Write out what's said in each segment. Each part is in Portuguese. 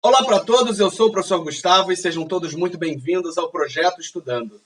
Olá para todos, eu sou o professor Gustavo e sejam todos muito bem-vindos ao Projeto Estudando.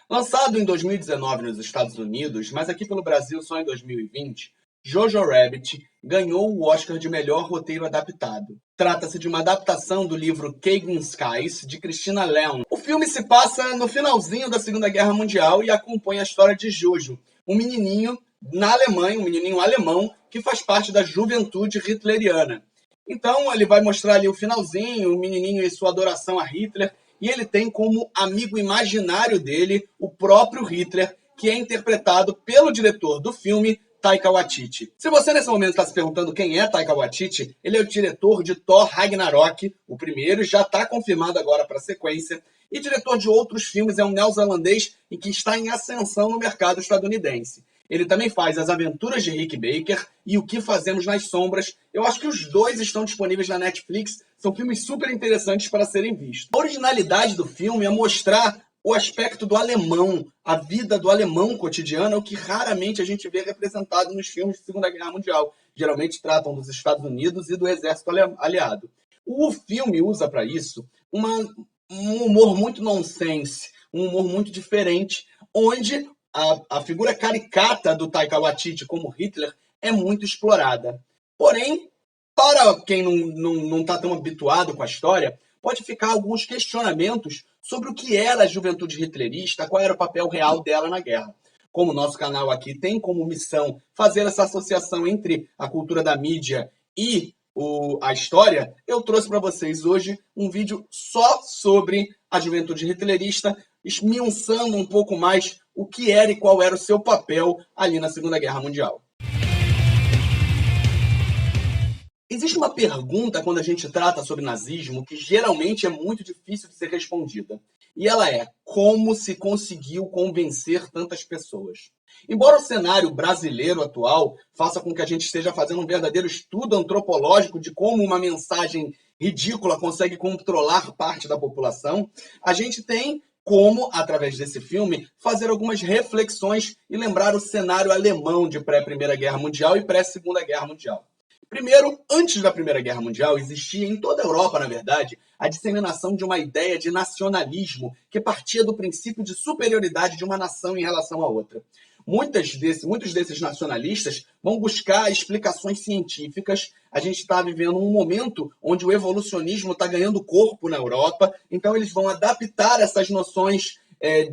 Lançado em 2019 nos Estados Unidos, mas aqui pelo Brasil só em 2020, Jojo Rabbit ganhou o Oscar de melhor roteiro adaptado. Trata-se de uma adaptação do livro Caged in Skies, de Christina Leon. O filme se passa no finalzinho da Segunda Guerra Mundial e acompanha a história de Jojo, um menininho na Alemanha, um menininho alemão que faz parte da juventude hitleriana. Então ele vai mostrar ali o finalzinho, o menininho e sua adoração a Hitler, e ele tem como amigo imaginário dele o próprio Hitler, que é interpretado pelo diretor do filme, Taika Waititi. Se você nesse momento está se perguntando quem é Taika Waititi, ele é o diretor de Thor Ragnarok, o primeiro, já está confirmado agora para a sequência, e diretor de outros filmes, é um neozelandês e que está em ascensão no mercado estadunidense. Ele também faz As Aventuras de Rick Baker e O Que Fazemos nas Sombras. Eu acho que os dois estão disponíveis na Netflix. São filmes super interessantes para serem vistos. A originalidade do filme é mostrar o aspecto do alemão, a vida do alemão cotidiano, o que raramente a gente vê representado nos filmes de Segunda Guerra Mundial. Geralmente tratam dos Estados Unidos e do exército aliado. O filme usa para isso um humor muito nonsense, um humor muito diferente, onde a figura caricata do Taika Waititi como Hitler é muito explorada. Porém, para quem não está tão habituado com a história, pode ficar alguns questionamentos sobre o que era a juventude hitlerista, qual era o papel real dela na guerra. Como o nosso canal aqui tem como missão fazer essa associação entre a cultura da mídia e a história, eu trouxe para vocês hoje um vídeo só sobre a juventude hitlerista, esmiuçando um pouco mais o que era e qual era o seu papel ali na Segunda Guerra Mundial. Existe uma pergunta quando a gente trata sobre nazismo que geralmente é muito difícil de ser respondida. E ela é: como se conseguiu convencer tantas pessoas? Embora o cenário brasileiro atual faça com que a gente esteja fazendo um verdadeiro estudo antropológico de como uma mensagem ridícula consegue controlar parte da população, a gente tem como, através desse filme, fazer algumas reflexões e lembrar o cenário alemão de pré-Primeira Guerra Mundial e pré-Segunda Guerra Mundial. Primeiro, antes da Primeira Guerra Mundial, existia em toda a Europa, na verdade, a disseminação de uma ideia de nacionalismo que partia do princípio de superioridade de uma nação em relação à outra. Muitos desses nacionalistas vão buscar explicações científicas. A gente está vivendo um momento onde o evolucionismo está ganhando corpo na Europa, então eles vão adaptar essas noções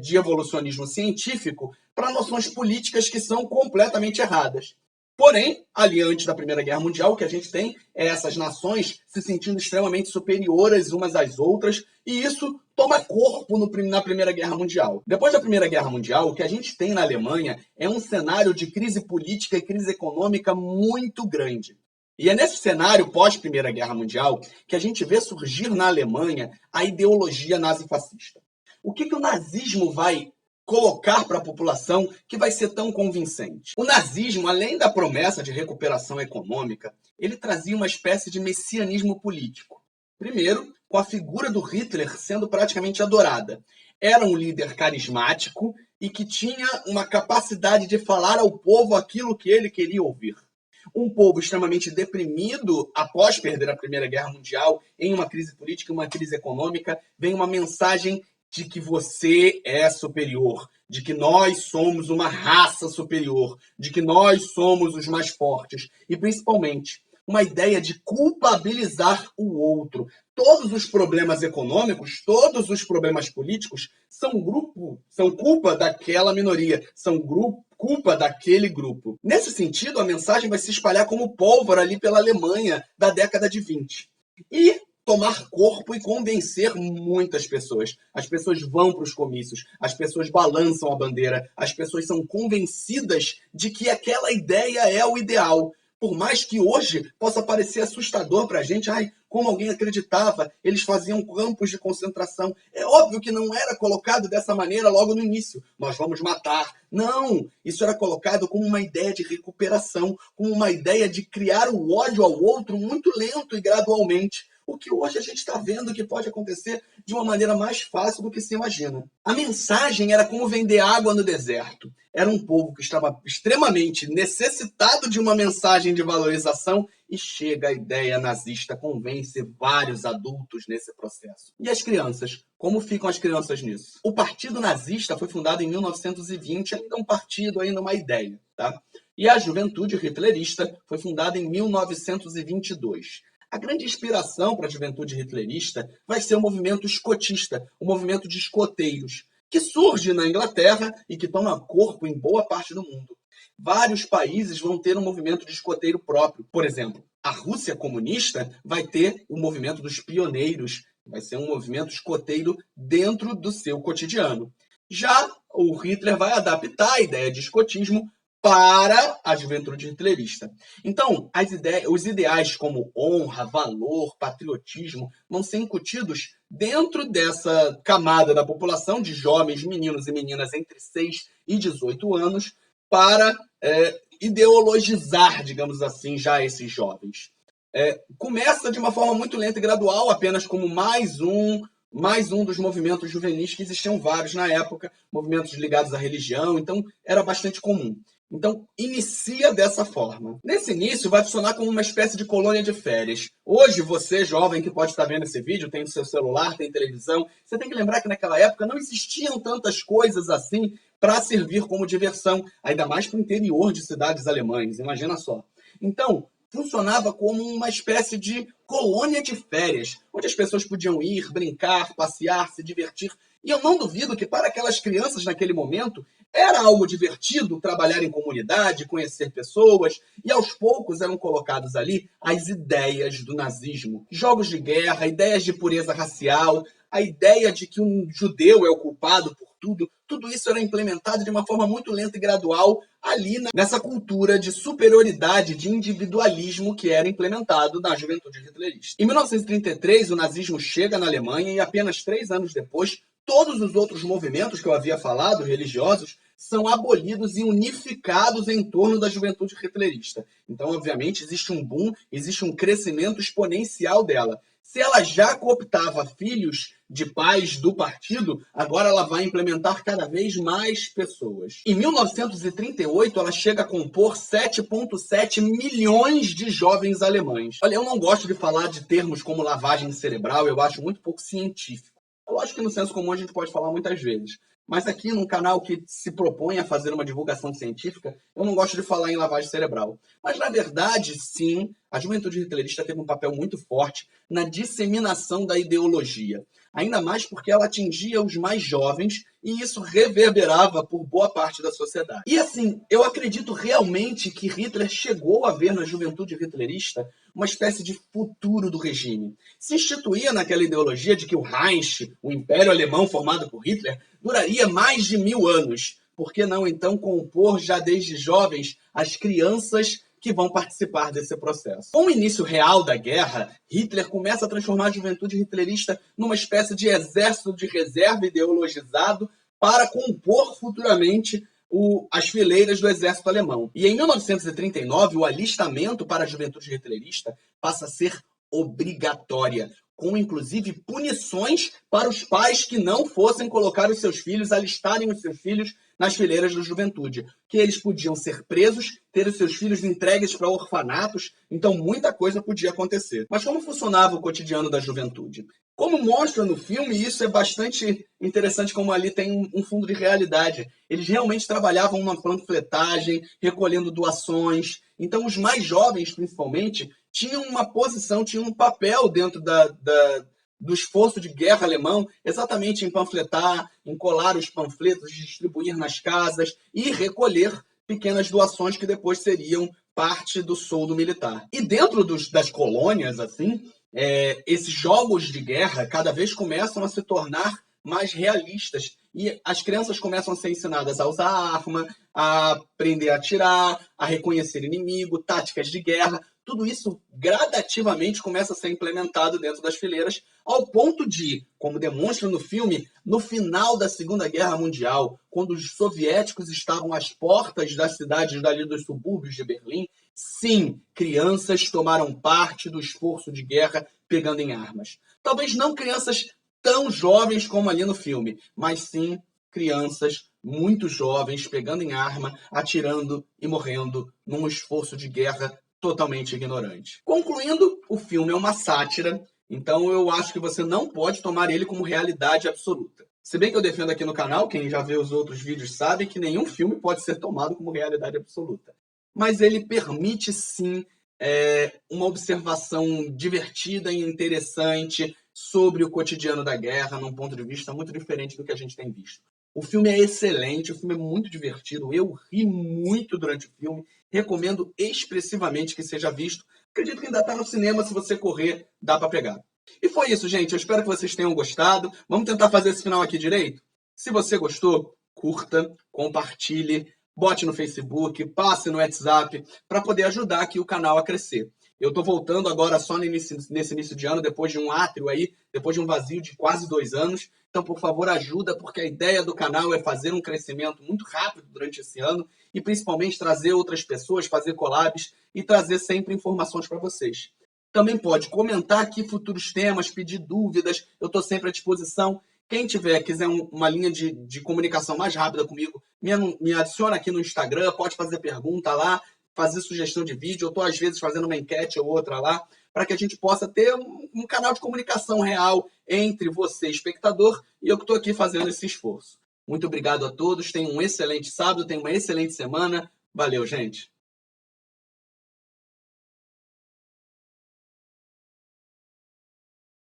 de evolucionismo científico para noções políticas que são completamente erradas. Porém, ali antes da Primeira Guerra Mundial, o que a gente tem é essas nações se sentindo extremamente superiores umas às outras, e isso toma corpo na Primeira Guerra Mundial. Depois da Primeira Guerra Mundial, o que a gente tem na Alemanha é um cenário de crise política e crise econômica muito grande. E é nesse cenário pós-Primeira Guerra Mundial que a gente vê surgir na Alemanha a ideologia nazifascista. O que o nazismo vai colocar para a população que vai ser tão convincente? O nazismo, além da promessa de recuperação econômica, ele trazia uma espécie de messianismo político. Primeiro, com a figura do Hitler sendo praticamente adorada. Era um líder carismático e que tinha uma capacidade de falar ao povo aquilo que ele queria ouvir. Um povo extremamente deprimido após perder a Primeira Guerra Mundial, em uma crise política, uma crise econômica, vem uma mensagem de que você é superior, de que nós somos uma raça superior, de que nós somos os mais fortes. E, principalmente, uma ideia de culpabilizar o outro. Todos os problemas econômicos, todos os problemas políticos são culpa daquela minoria, são culpa daquele grupo. Nesse sentido, a mensagem vai se espalhar como pólvora ali pela Alemanha da década de 20. E tomar corpo e convencer muitas pessoas. As pessoas vão para os comícios, as pessoas balançam a bandeira, as pessoas são convencidas de que aquela ideia é o ideal. Por mais que hoje possa parecer assustador para a gente, como alguém acreditava, eles faziam campos de concentração. É óbvio que não era colocado dessa maneira logo no início. Nós vamos matar. Não, isso era colocado como uma ideia de recuperação, como uma ideia de criar o ódio ao outro muito lento e gradualmente. O que hoje a gente está vendo que pode acontecer de uma maneira mais fácil do que se imagina. A mensagem era como vender água no deserto. Era um povo que estava extremamente necessitado de uma mensagem de valorização e chega a ideia nazista, convence vários adultos nesse processo. E as crianças? Como ficam as crianças nisso? O Partido Nazista foi fundado em 1920, ainda um partido, ainda uma ideia, tá? E a Juventude Hitlerista foi fundada em 1922. A grande inspiração para a juventude hitlerista vai ser o movimento escotista, o movimento de escoteiros, que surge na Inglaterra e que toma corpo em boa parte do mundo. Vários países vão ter um movimento de escoteiro próprio. Por exemplo, a Rússia comunista vai ter o movimento dos pioneiros, vai ser um movimento escoteiro dentro do seu cotidiano. Já o Hitler vai adaptar a ideia de escotismo para a juventude hitlerista. Então, os ideais como honra, valor, patriotismo vão ser incutidos dentro dessa camada da população de jovens, meninos e meninas entre 6 e 18 anos para ideologizar, digamos assim, já esses jovens. Começa de uma forma muito lenta e gradual, apenas como mais um dos movimentos juvenis, que existiam vários na época, movimentos ligados à religião, então era bastante comum. Então, inicia dessa forma. Nesse início, vai funcionar como uma espécie de colônia de férias. Hoje, você, jovem, que pode estar vendo esse vídeo, tem o seu celular, tem televisão, você tem que lembrar que naquela época não existiam tantas coisas assim para servir como diversão, ainda mais para o interior de cidades alemãs, imagina só. Então, funcionava como uma espécie de colônia de férias, onde as pessoas podiam ir, brincar, passear, se divertir. E eu não duvido que para aquelas crianças naquele momento era algo divertido trabalhar em comunidade, conhecer pessoas, e aos poucos eram colocados ali as ideias do nazismo. Jogos de guerra, ideias de pureza racial, a ideia de que um judeu é o culpado por tudo isso era implementado de uma forma muito lenta e gradual ali nessa cultura de superioridade, de individualismo que era implementado na juventude hitlerista. Em 1933, o nazismo chega na Alemanha e apenas 3 anos depois, todos os outros movimentos que eu havia falado, religiosos, são abolidos e unificados em torno da juventude hitlerista. Então, obviamente, existe um boom, existe um crescimento exponencial dela. Se ela já cooptava filhos de pais do partido, agora ela vai implementar cada vez mais pessoas. Em 1938, ela chega a compor 7,7 milhões de jovens alemães. Olha, eu não gosto de falar de termos como lavagem cerebral, eu acho muito pouco científico. Lógico que no senso comum a gente pode falar muitas vezes. Mas aqui num canal que se propõe a fazer uma divulgação científica, eu não gosto de falar em lavagem cerebral. Mas, na verdade, sim, a juventude hitlerista teve um papel muito forte na disseminação da ideologia. Ainda mais porque ela atingia os mais jovens e isso reverberava por boa parte da sociedade. E assim, eu acredito realmente que Hitler chegou a ver na juventude hitlerista uma espécie de futuro do regime. Se instituía naquela ideologia de que o Reich, o Império Alemão formado por Hitler, duraria mais de 1000 anos. Por que não, então, compor já desde jovens as crianças que vão participar desse processo? Com o início real da guerra, Hitler começa a transformar a juventude hitlerista numa espécie de exército de reserva ideologizado para compor futuramente as fileiras do exército alemão. E em 1939, o alistamento para a juventude hitlerista passa a ser obrigatória, com inclusive punições para os pais que não fossem colocar os seus filhos, alistarem os seus filhos nas fileiras da juventude, que eles podiam ser presos, ter os seus filhos entregues para orfanatos, então muita coisa podia acontecer. Mas como funcionava o cotidiano da juventude? Como mostra no filme, isso é bastante interessante, como ali tem um fundo de realidade. Eles realmente trabalhavam uma panfletagem, recolhendo doações. Então os mais jovens, principalmente, tinham uma posição, tinham um papel dentro do esforço de guerra alemão, exatamente em panfletar, em colar os panfletos, distribuir nas casas e recolher pequenas doações que depois seriam parte do soldo militar. E dentro das colônias, assim, esses jogos de guerra cada vez começam a se tornar mais realistas e as crianças começam a ser ensinadas a usar arma, a aprender a atirar, a reconhecer inimigo, táticas de guerra. Tudo isso gradativamente começa a ser implementado dentro das fileiras, ao ponto de, como demonstra no filme, no final da Segunda Guerra Mundial, quando os soviéticos estavam às portas das cidades dali dos subúrbios de Berlim, sim, crianças tomaram parte do esforço de guerra pegando em armas. Talvez não crianças tão jovens como ali no filme, mas sim crianças muito jovens pegando em arma, atirando e morrendo num esforço de guerra totalmente ignorante. Concluindo, o filme é uma sátira, então eu acho que você não pode tomar ele como realidade absoluta. Se bem que eu defendo aqui no canal, quem já vê os outros vídeos sabe que nenhum filme pode ser tomado como realidade absoluta. Mas ele permite sim uma observação divertida e interessante sobre o cotidiano da guerra, num ponto de vista muito diferente do que a gente tem visto. O filme é excelente, o filme é muito divertido, eu ri muito durante o filme, recomendo expressivamente que seja visto. Acredito que ainda está no cinema, se você correr, dá para pegar. E foi isso, gente. Eu espero que vocês tenham gostado. Vamos tentar fazer esse final aqui direito? Se você gostou, curta, compartilhe, bote no Facebook, passe no WhatsApp, para poder ajudar aqui o canal a crescer. Eu estou voltando agora só nesse início de ano, depois de um átrio aí, depois de um vazio de quase 2 anos. Então, por favor, ajuda, porque a ideia do canal é fazer um crescimento muito rápido durante esse ano e principalmente trazer outras pessoas, fazer collabs e trazer sempre informações para vocês. Também pode comentar aqui futuros temas, pedir dúvidas, eu estou sempre à disposição. Quem quiser uma linha de comunicação mais rápida comigo, me adiciona aqui no Instagram, pode fazer pergunta lá, fazer sugestão de vídeo. Eu estou, às vezes, fazendo uma enquete ou outra lá, para que a gente possa ter um canal de comunicação real entre você, espectador, e eu que estou aqui fazendo esse esforço. Muito obrigado a todos, tenham um excelente sábado, tenham uma excelente semana. Valeu, gente!